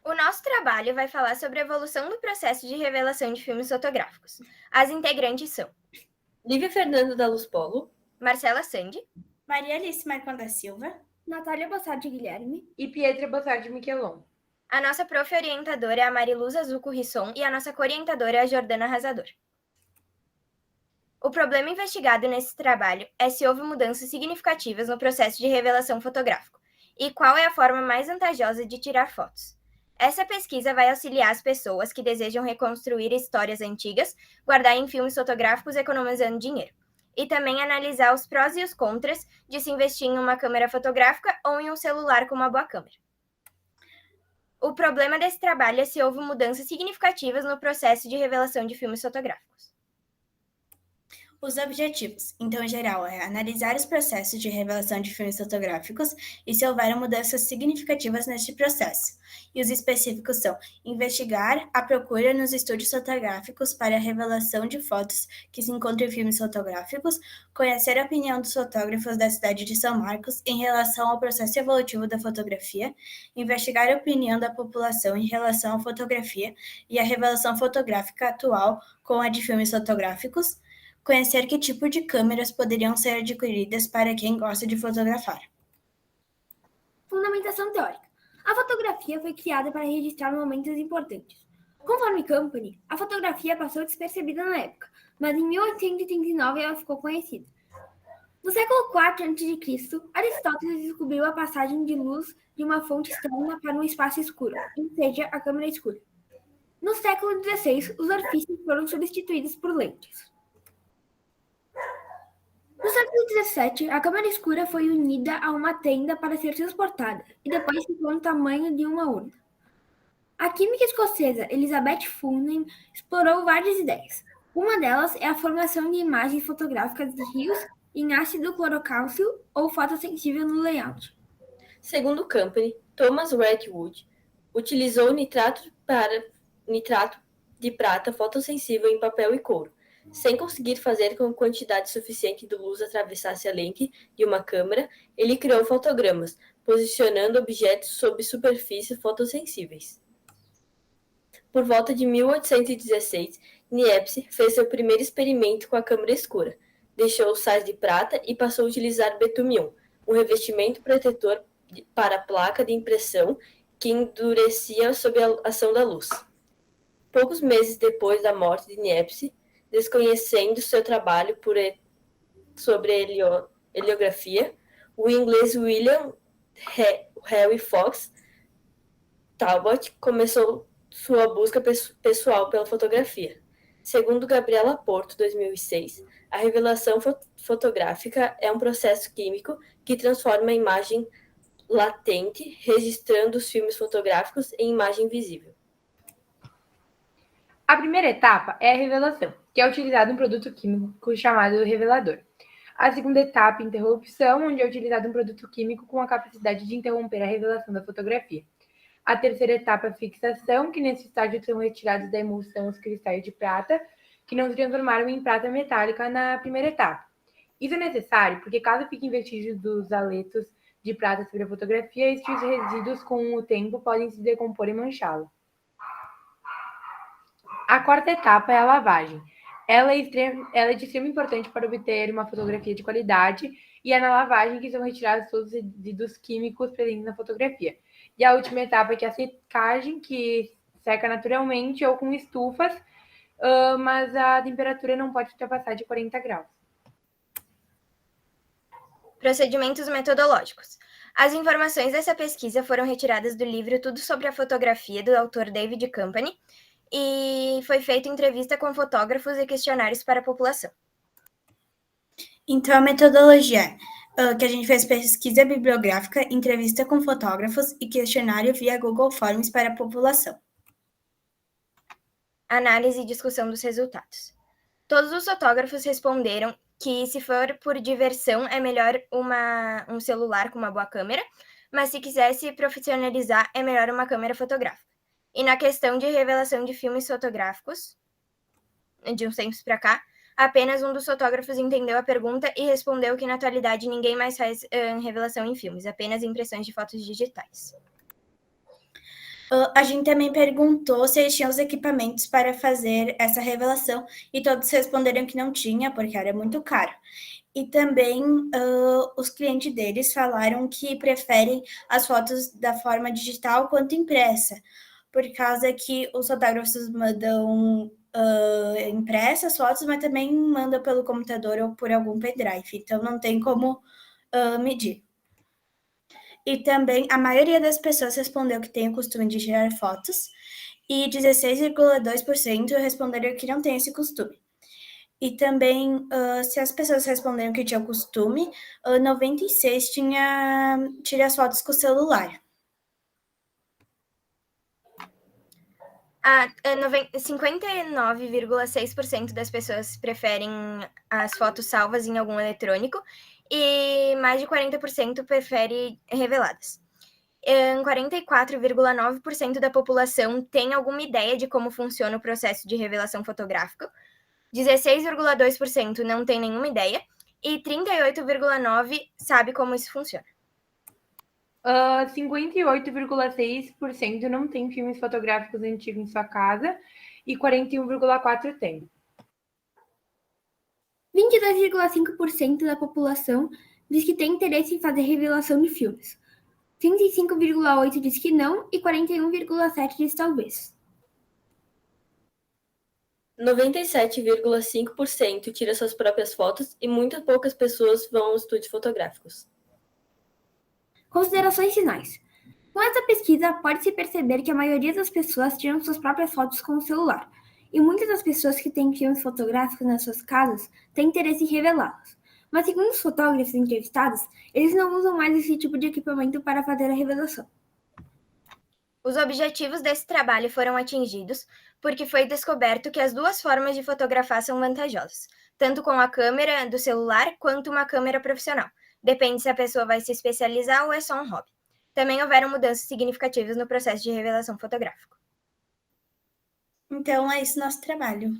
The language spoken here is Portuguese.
O nosso trabalho vai falar sobre a evolução do processo de revelação de filmes fotográficos. As integrantes são Lívia Fernanda da Luz Polo, Marcela Sandi, Maria Alice Marcon da Silva, Natália Bossardi Guilherme e Pietra Bossardi Miquelon. a nossa prof orientadora é a Mariluz Azuco Risson e a nossa co-orientadora é a Jordana Arrasador. O problema investigado nesse trabalho é se houve mudanças significativas no processo de revelação fotográfico e qual é a forma mais vantajosa de tirar fotos. Essa pesquisa vai auxiliar as pessoas que desejam reconstruir histórias antigas, guardar em filmes fotográficos economizando dinheiro, e também analisar os prós e os contras de se investir em uma câmera fotográfica ou em um celular com uma boa câmera. O problema desse trabalho é se houve mudanças significativas no processo de revelação de filmes fotográficos. Os objetivos, então, em geral, é analisar os processos de revelação de filmes fotográficos e se houveram mudanças significativas neste processo. E os específicos são investigar a procura nos estúdios fotográficos para a revelação de fotos que se encontram em filmes fotográficos, conhecer a opinião dos fotógrafos da cidade de São Marcos em relação ao processo evolutivo da fotografia, investigar a opinião da população em relação à fotografia e a revelação fotográfica atual com a de filmes fotográficos, conhecer que tipo de câmeras poderiam ser adquiridas para quem gosta de fotografar. Fundamentação teórica. A fotografia foi criada para registrar momentos importantes. Conforme Company, a fotografia passou despercebida na época, mas em 1839 ela ficou conhecida. No século IV a.C., Aristóteles descobriu a passagem de luz de uma fonte externa para um espaço escuro, ou seja, a câmera escura. No século XVI, os orifícios foram substituídos por lentes. No século XVII, a câmera escura foi unida a uma tenda para ser transportada, e depois ficou no tamanho de uma urna. A química escocesa Elizabeth Fulton explorou várias ideias. Uma delas é a formação de imagens fotográficas de rios em ácido clorocálcio ou fotossensível no layout. Segundo Company, Thomas Redwood utilizou nitrato de prata fotossensível em papel e couro. Sem conseguir fazer com quantidade suficiente de luz atravessasse a lente de uma câmera, ele criou fotogramas, posicionando objetos sob superfícies fotossensíveis. Por volta de 1816, Niepce fez seu primeiro experimento com a câmera escura. Deixou os sais de prata e passou a utilizar betumium, um revestimento protetor para a placa de impressão que endurecia sob a ação da luz. Poucos meses depois da morte de Niepce, desconhecendo seu trabalho sobre heliografia, o inglês William Harry Fox Talbot começou sua busca pessoal pela fotografia. Segundo Gabriela Porto, 2006, a revelação fotográfica é um processo químico que transforma a imagem latente, registrando os filmes fotográficos em imagem visível. A primeira etapa é a revelação, que é utilizado um produto químico chamado revelador. A segunda etapa, interrupção, onde é utilizado um produto químico com a capacidade de interromper a revelação da fotografia. A terceira etapa, fixação, que nesse estágio são retirados da emulsão os cristais de prata, que não se transformaram em prata metálica na primeira etapa. Isso é necessário porque, caso fiquem vestígios dos haletos de prata sobre a fotografia, estes resíduos, com o tempo, podem se decompor e manchá-la. A quarta etapa é a lavagem. Ela é de extrema importância para obter uma fotografia de qualidade e é na lavagem que são retirados todos os resíduos químicos presentes na fotografia. E a última etapa é a secagem, que seca naturalmente ou com estufas, mas a temperatura não pode ultrapassar de 40 graus. Procedimentos metodológicos. As informações dessa pesquisa foram retiradas do livro Tudo sobre a Fotografia, do autor David Company, e foi feita entrevista com fotógrafos e questionários para a população. Então, a metodologia que a gente fez pesquisa bibliográfica, entrevista com fotógrafos e questionário via Google Forms para a população. Análise e discussão dos resultados. Todos os fotógrafos responderam que, se for por diversão, é melhor um celular com uma boa câmera, mas se quisesse profissionalizar, é melhor uma câmera fotográfica. E na questão de revelação de filmes fotográficos, de uns tempos para cá, apenas um dos fotógrafos entendeu a pergunta e respondeu que, na atualidade, ninguém mais faz revelação em filmes, apenas impressões de fotos digitais. A gente também perguntou se eles tinham os equipamentos para fazer essa revelação e todos responderam que não tinha, porque era muito caro. E também os clientes deles falaram que preferem as fotos da forma digital quanto impressa, por causa que os fotógrafos mandam impressas fotos, mas também mandam pelo computador ou por algum pendrive, então não tem como medir. E também a maioria das pessoas respondeu que tem o costume de tirar fotos, e 16,2% responderam que não tem esse costume. E também, se as pessoas responderam que tinha o costume, 96% tira as fotos com o celular. 59,6% das pessoas preferem as fotos salvas em algum eletrônico e mais de 40% prefere reveladas. 44,9% da população tem alguma ideia de como funciona o processo de revelação fotográfica, 16,2% não tem nenhuma ideia e 38,9% sabe como isso funciona. 58,6% não tem filmes fotográficos antigos em sua casa e 41,4% tem. 22,5% da população diz que tem interesse em fazer revelação de filmes. 35,8% diz que não e 41,7% diz talvez. 97,5% tira suas próprias fotos e muito poucas pessoas vão aos estúdios fotográficos. Considerações finais. Com essa pesquisa, pode-se perceber que a maioria das pessoas tiram suas próprias fotos com o celular, e muitas das pessoas que têm filmes fotográficos nas suas casas têm interesse em revelá-los. Mas, segundo os fotógrafos entrevistados, eles não usam mais esse tipo de equipamento para fazer a revelação. Os objetivos desse trabalho foram atingidos porque foi descoberto que as duas formas de fotografar são vantajosas, tanto com a câmera do celular quanto uma câmera profissional. Depende se a pessoa vai se especializar ou é só um hobby. Também houveram mudanças significativas no processo de revelação fotográfico. Então, é esse nosso trabalho.